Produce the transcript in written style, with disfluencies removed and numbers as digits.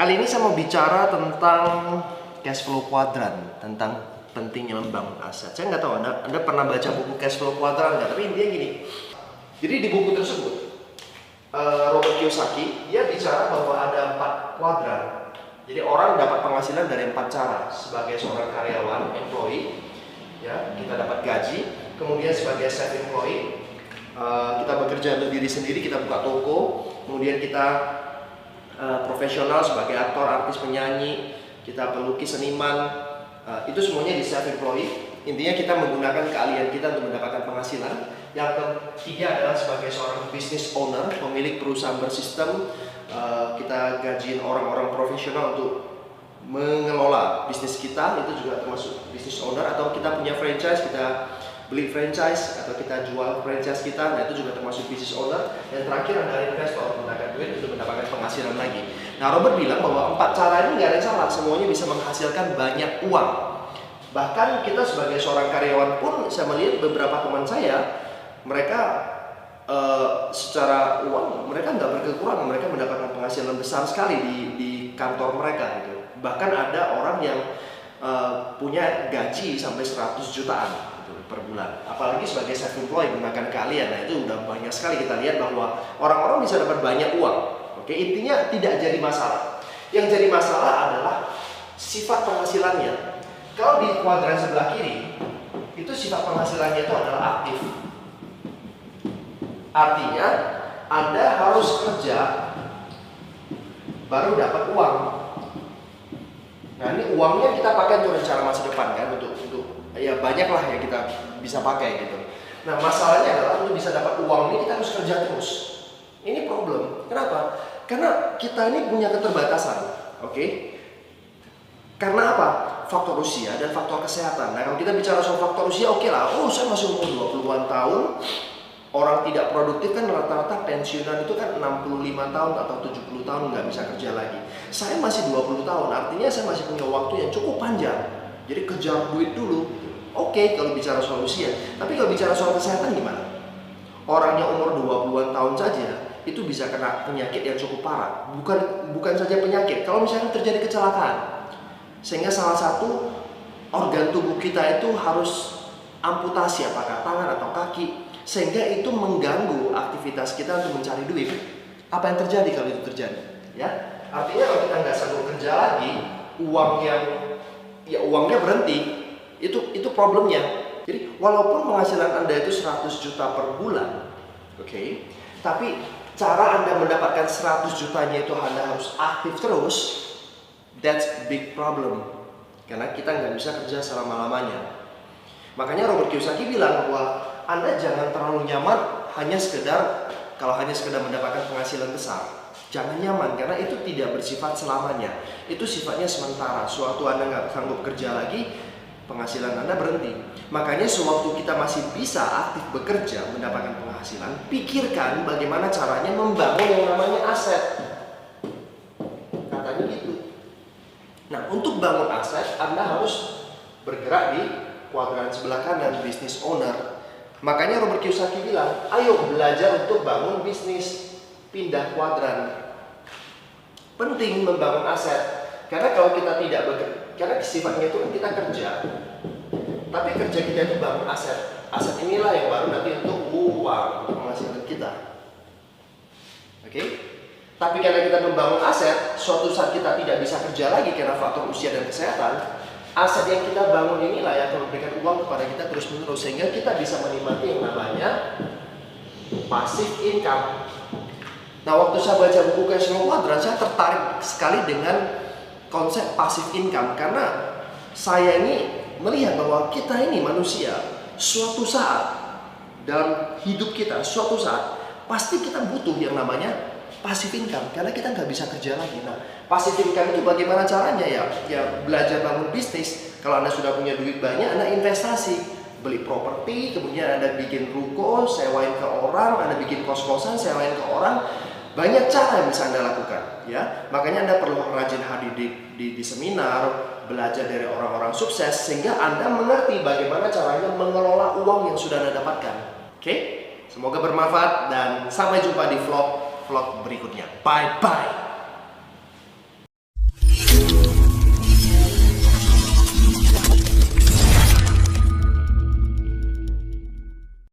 Kali ini saya mau bicara tentang cash flow quadrant, tentang pentingnya membangun aset. Saya nggak tahu Anda pernah baca buku cash flow quadrant nggak? Tapi intinya gini. Jadi di buku tersebut Robert Kiyosaki dia bicara bahwa ada 4 kuadran. Jadi orang dapat penghasilan dari 4 cara. Sebagai seorang karyawan, employee, ya kita dapat gaji. Kemudian sebagai self employee, kita bekerja untuk diri sendiri, kita buka toko. Kemudian kita profesional sebagai aktor, artis, penyanyi, kita pelukis, seniman, itu semuanya di self employee. Intinya kita menggunakan keahlian kita untuk mendapatkan penghasilan. Yang ketiga adalah sebagai seorang business owner, pemilik perusahaan bersistem. Kita gajiin orang-orang profesional untuk mengelola bisnis kita, itu juga termasuk business owner. Atau kita punya franchise, kita beli franchise atau kita jual franchise kita, nah itu juga termasuk business owner. Dan terakhir adalah investor, menggunakan duit untuk mendapatkan penghasilan lagi. Nah, Robert bilang bahwa 4 cara ini nggak ada yang salah, semuanya bisa menghasilkan banyak uang. Bahkan kita sebagai seorang karyawan pun, saya melihat beberapa teman saya, mereka secara uang mereka nggak berkekurangan, mereka mendapatkan penghasilan besar sekali di kantor mereka gitu. Bahkan ada orang yang punya gaji sampai 100 jutaan per bulan. Apalagi sebagai self employed menggunakan keahlian, nah itu udah banyak sekali kita lihat bahwa orang-orang bisa dapat banyak uang. Oke, intinya tidak jadi masalah. Yang jadi masalah adalah sifat penghasilannya. Kalau di kuadran sebelah kiri, itu sifat penghasilannya itu adalah aktif. Artinya Anda harus kerja baru dapat uang. Nah, ini uangnya kita pakai untuk rencana masa depan kan, untuk ya banyak lah yang kita bisa pakai gitu. Nah, masalahnya adalah untuk bisa dapat uang ini kita harus kerja terus. Ini problem. Kenapa? Karena kita ini punya keterbatasan. Oke? Karena apa? Faktor usia dan faktor kesehatan. Nah, kalau kita bicara soal faktor usia, oke lah. Oh, saya masih umur 20-an tahun. Orang tidak produktif kan rata-rata pensiunan itu kan 65 tahun atau 70 tahun nggak bisa kerja lagi. Saya masih 20 tahun, artinya saya masih punya waktu yang cukup panjang. Jadi kejar duit dulu. Oke, kalau bicara soal usia. Tapi kalau bicara soal kesehatan gimana? Orang yang umur 20-an tahun saja itu bisa kena penyakit yang cukup parah. Bukan saja penyakit, kalau misalnya terjadi kecelakaan, sehingga salah satu organ tubuh kita itu harus amputasi, apakah tangan atau kaki, sehingga itu mengganggu aktivitas kita untuk mencari duit. Apa yang terjadi kalau itu terjadi? Ya, artinya kalau kita nggak sanggup kerja lagi, uangnya berhenti. Itu problemnya. Jadi walaupun penghasilan Anda itu 100 juta per bulan, oke, tapi cara Anda mendapatkan 100 jutanya itu Anda harus aktif terus. That's a big problem. Karena kita nggak bisa kerja selama-lamanya. Makanya Robert Kiyosaki bilang bahwa Anda jangan terlalu nyaman kalau hanya sekedar mendapatkan penghasilan besar. Jangan nyaman, karena itu tidak bersifat selamanya. Itu sifatnya sementara. Suatu Anda nggak sanggup kerja lagi, penghasilan Anda berhenti. Makanya sewaktu kita masih bisa aktif bekerja mendapatkan penghasilan, pikirkan bagaimana caranya membangun yang namanya aset. Katanya gitu. Nah, untuk bangun aset, Anda harus bergerak di kuadran sebelah kanan, business owner. Makanya Robert Kiyosaki bilang, ayo belajar untuk bangun bisnis, pindah kuadran. Penting membangun aset. Karena kalau kita tidak bekerja, karena sifatnya itu kan kita kerja, tapi kerja kita itu bangun aset. Aset inilah yang baru nanti untuk uang, untuk penghasilan kita. Oke? Tapi karena kita membangun aset, suatu saat kita tidak bisa kerja lagi karena faktor usia dan kesehatan, aset yang kita bangun inilah yang akan memberikan uang kepada kita terus menerus, sehingga kita bisa menikmati yang namanya passive income. Nah, waktu saya baca buku Cash Flow Quadrant, saya tertarik sekali dengan konsep passive income, karena saya ini melihat bahwa kita ini manusia, suatu saat dalam hidup kita, suatu saat pasti kita butuh yang namanya passive income, karena kita nggak bisa kerja lagi. Nah, passive income itu bagaimana caranya? Ya belajar bangun bisnis. Kalau Anda sudah punya duit banyak, Anda investasi, beli properti, kemudian Anda bikin ruko, sewain ke orang, Anda bikin kos-kosan, sewain ke orang. Banyak cara yang bisa Anda lakukan, ya. Makanya Anda perlu rajin hadir di seminar, belajar dari orang-orang sukses, sehingga Anda mengerti bagaimana caranya mengelola uang yang sudah Anda dapatkan. Oke? Semoga bermanfaat dan sampai jumpa di vlog berikutnya. Bye bye.